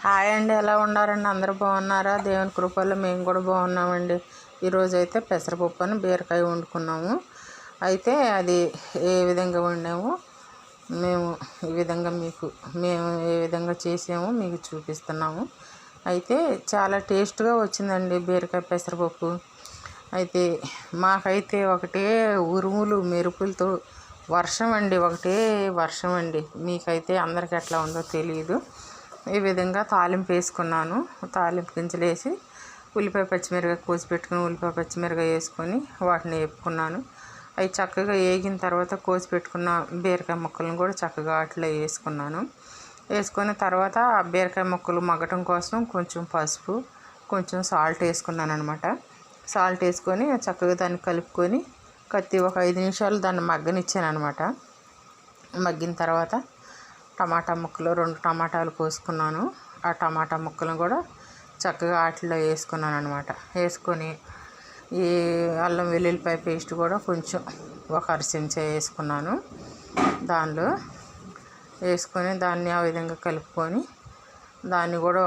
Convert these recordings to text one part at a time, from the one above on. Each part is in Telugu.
హాయ్ అండి, ఎలా ఉన్నారండి? అందరూ బాగున్నారా? దేవుని కృపల్లో మేము కూడా బాగున్నామండి. ఈరోజు అయితే పెసరపప్పు అని బీరకాయ వండుకున్నాము. అయితే అది ఏ విధంగా వండామో మేము ఈ విధంగా మేము ఏ విధంగా చేసామో మీకు చూపిస్తున్నాము. అయితే చాలా టేస్ట్గా వచ్చిందండి బీరకాయ పెసరపప్పు. అయితే మాకైతే ఒకటే ఉరుములు మెరుపులతో వర్షం అండి, ఒకటే వర్షం అండి. మీకైతే అందరికి ఎట్లా ఉందో తెలియదు. ఈ విధంగా తాలింపు వేసుకున్నాను. తాలింపు గింజలు వేసి ఉల్లిపాయ పచ్చిమిరకాయ కోసి పెట్టుకుని ఉల్లిపాయ పచ్చిమిరకాయ వేసుకొని వాటిని వేపుకున్నాను. అవి చక్కగా వేగిన తర్వాత కోసి పెట్టుకున్న బీరకాయ ముక్కలను కూడా చక్కగా అట్లా వేసుకున్నాను. వేసుకొని తర్వాత బీరకాయ ముక్కలు మగ్గటం కోసం కొంచెం పసుపు, కొంచెం సాల్ట్ వేసుకున్నాను అనమాట. సాల్ట్ వేసుకొని చక్కగా దాన్ని కలుపుకొని ఒక 5 నిమిషాలు దాన్ని మగ్గనిచ్చాను అనమాట. మగ్గిన తర్వాత టమాటా ముక్కలు 2 టమాటాలు కోసుకున్నాను. ఆ టమాటా ముక్కలను కూడా చక్కగా వాటిలో వేసుకున్నాను అనమాట. వేసుకొని ఈ అల్లం వెల్లుల్లిపాయ పేస్ట్ కూడా కొంచెం ఒక చెంచా వేసుకున్నాను. దానిలో వేసుకొని దాన్ని ఆ విధంగా కలుపుకొని దాన్ని కూడా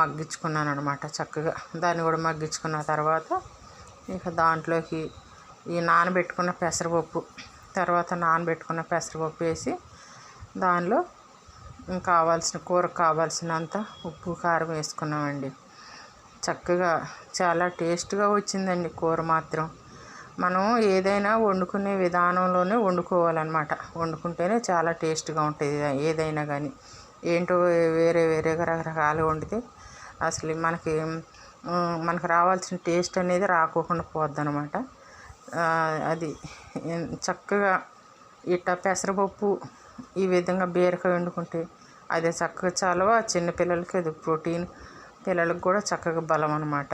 మగ్గించుకున్నాను అనమాట. చక్కగా దాన్ని కూడా మగ్గించుకున్న తర్వాత ఇక దాంట్లోకి ఈ నానబెట్టుకున్న పెసరపప్పు వేసి దానిలో కూరకు కావాల్సినంత ఉప్పు కారం వేసుకున్నామండి. చక్కగా చాలా టేస్ట్గా వచ్చిందండి కూర మాత్రం. మనం ఏదైనా వండుకునే విధానంలోనే వండుకోవాలన్నమాట. వండుకుంటేనే చాలా టేస్ట్గా ఉంటుంది ఏదైనా కానీ. ఏంటో వేరేగా రకరకాలు వండితే అసలు మనకు రావాల్సిన టేస్ట్ అనేది రాకోకుండా పోద్ది అనమాట. అది చక్కగా ఇట్లా పెసరపప్పు ఈ విధంగా బీరకాయ వండుకుంటే అదే చక్కగా చలవ. చిన్నపిల్లలకి అది ప్రోటీన్, పిల్లలకు కూడా చక్కగా బలం అనమాట.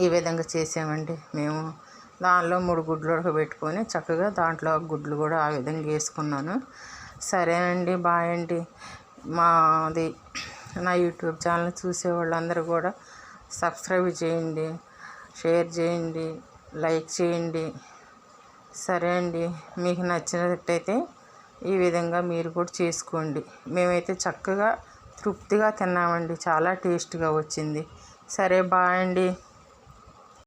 ఈ విధంగా చేసామండి మేము. దానిలో 3 గుడ్లు ఉడకబెట్టుకొని చక్కగా దాంట్లో గుడ్లు కూడా ఆ విధంగా వేసుకున్నాను. సరేనండి, బాయ్ అండి. నా యూట్యూబ్ ఛానల్ చూసే వాళ్ళందరూ కూడా సబ్స్క్రైబ్ చేయండి, షేర్ చేయండి, లైక్ చేయండి. సరే అండి, మీకు నచ్చినట్టయితే ఈ విధంగా మీరు కూడా చేసుకోండి. మేమైతే చక్కగా తృప్తిగా తిన్నామండి. చాలా టేస్ట్గా వచ్చింది. సరే, బాయ్ అండి.